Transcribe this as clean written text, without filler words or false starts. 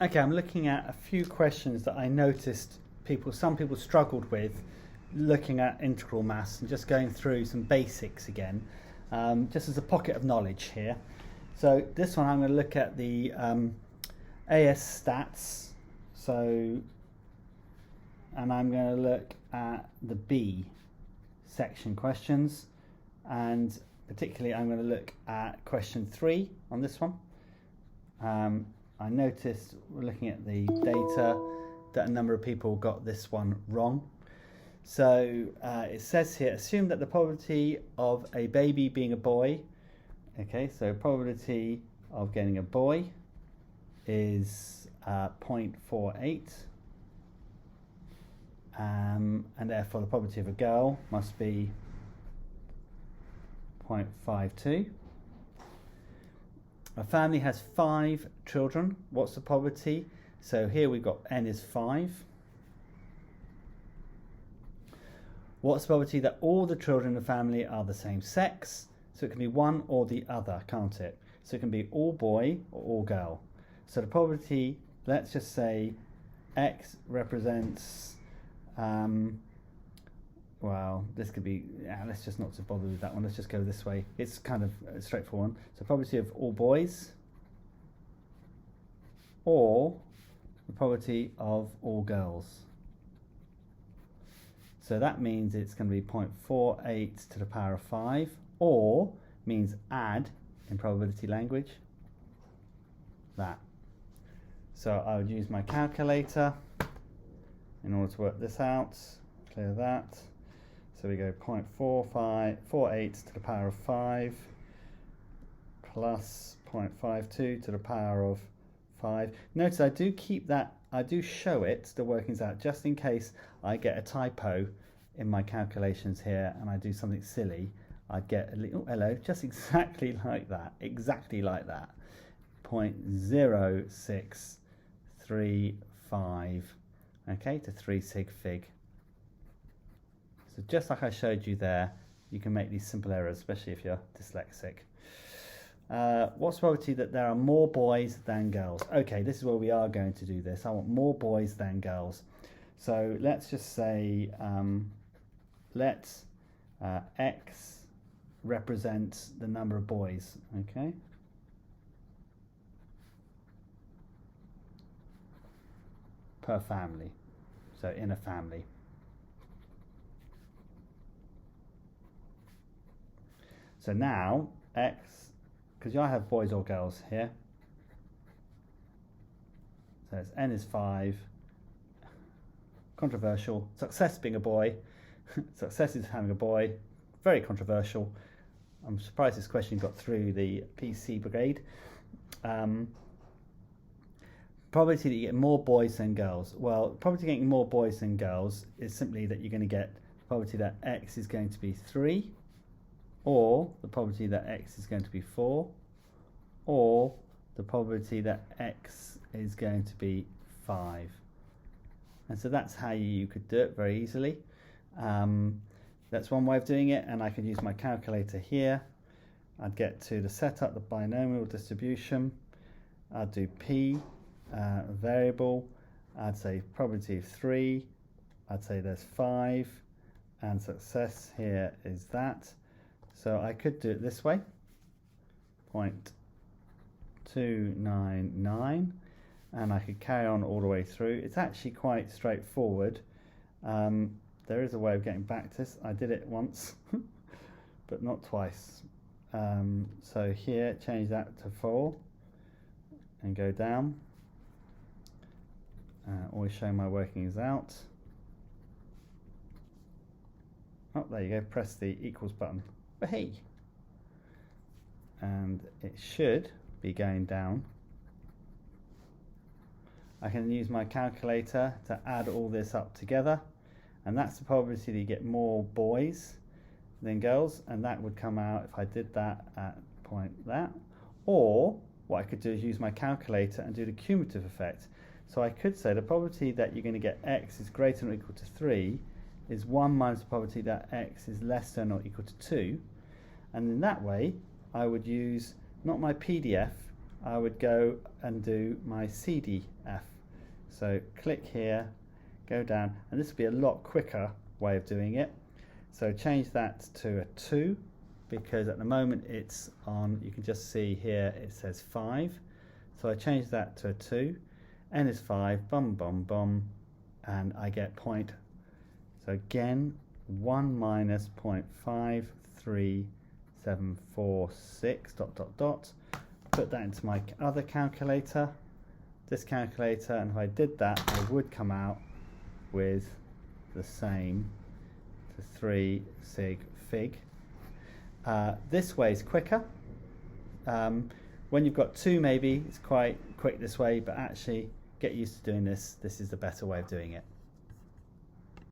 Okay, I'm looking at a few questions that I noticed some people struggled with looking at integral maths and just going through some basics again, just as a pocket of knowledge here. So this one I'm going to look at the AS stats. And I'm going to look at the B section questions, and particularly I'm going to look at question 3 on this one. I noticed, we're looking at the data, that a number of people got this one wrong. So it says here, assume that the probability of a baby being a boy, okay, so probability of getting a boy is 0.48, and therefore the probability of a girl must be 0.52. A family has 5 children. What's the probability? So here we've got n is 5. What's the probability that all the children in the family are the same sex? So it can be one or the other, can't it? So it can be all boy or all girl. So the probability, let's just say x represents, well, this could be, let's just not to bother with that one. Let's just go this way. It's kind of a straightforward one. So probability of all boys or the probability of all girls. So that means it's going to be 0.48 to the power of 5, or means add in probability language, that. So I would use my calculator in order to work this out. Clear that. So we go 0.48 to the power of 5 plus 0.52 to the power of 5. Notice I do keep that, I do show it, the workings out, just in case I get a typo in my calculations here and I do something silly. I'd get a little, hello, just exactly like that, 0.0635, okay, to 3 sig fig. So just like I showed you there, you can make these simple errors, especially if you're dyslexic. What's the probability that there are more boys than girls? Okay, this is where we are going to do this. I want more boys than girls. So let's just say, let x represent the number of boys, okay? Per family, so in a family. So now, x, because I have boys or girls here, so it's n is 5, controversial, success being a boy, success is having a boy, very controversial. I'm surprised this question got through the PC brigade. Probability that you get more boys than girls. Well, probability of getting more boys than girls is simply that you're going to get the probability that x is going to be 3, or the probability that x is going to be 4, or the probability that x is going to be 5. And so that's how you could do it very easily. That's one way of doing it, and I could use my calculator here. I'd get to set up the binomial distribution. I'd do p, variable. I'd say probability of 3. I'd say there's 5, and success here is that. So I could do it this way, 0.299, and I could carry on all the way through. It's actually quite straightforward. There is a way of getting back to this. I did it once, but not twice. So here, change that to 4, and go down. Always show my workings out. Oh, there you go, press the equals button. But hey, and it should be going down. I can use my calculator to add all this up together, and that's the probability that you get more boys than girls, and that would come out if I did that at point that. Or what I could do is use my calculator and do the cumulative effect. So I could say the probability that you're going to get x is greater than or equal to 3 is 1 minus the probability that x is less than or equal to 2. And in that way, I would use not my PDF, I would go and do my CDF. So click here, go down, and this would be a lot quicker way of doing it. So change that to a 2, because at the moment it's on, you can just see here it says 5. So I change that to a 2, n is 5, bum bum bum, and I get point. So again, 1 minus 0.53746 dot dot dot. Put that into my other calculator, this calculator, and if I did that, I would come out with the same, the 3 sig fig. This way is quicker. When you've got 2, maybe it's quite quick this way, but actually get used to doing this. This is the better way of doing it.